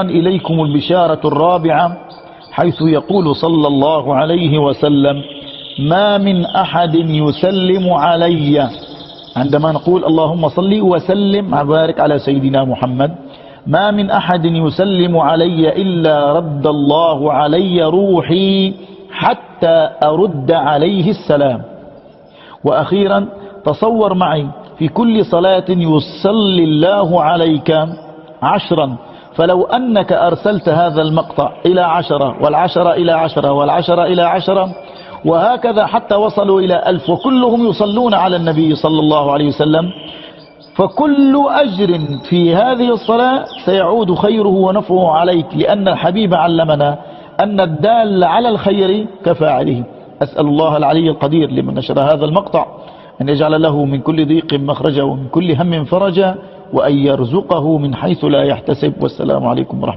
إليكم البشارة الرابعة، حيث يقول صلى الله عليه وسلم: ما من أحد يسلم علي، عندما نقول اللهم صل وسلم وبارك على سيدنا محمد، ما من أحد يسلم علي إلا رد الله علي روحي حتى أرد عليه السلام. وأخيرا تصور معي في كل صلاة يصلي الله عليك 10، فلو أنك أرسلت هذا المقطع إلى 10 والعشرة إلى 10 والعشرة إلى 10 وهكذا حتى وصلوا إلى 1000 وكلهم يصلون على النبي صلى الله عليه وسلم، فكل أجر في هذه الصلاة سيعود خيره ونفعه عليك، لأن الحبيب علمنا أن الدال على الخير كفاعله. أسأل الله العلي القدير لمن نشر هذا المقطع أن يجعل له من كل ضيق مخرجا ومن كل هم فرجا، وأن يرزقه من حيث لا يحتسب. والسلام عليكم ورحمة الله.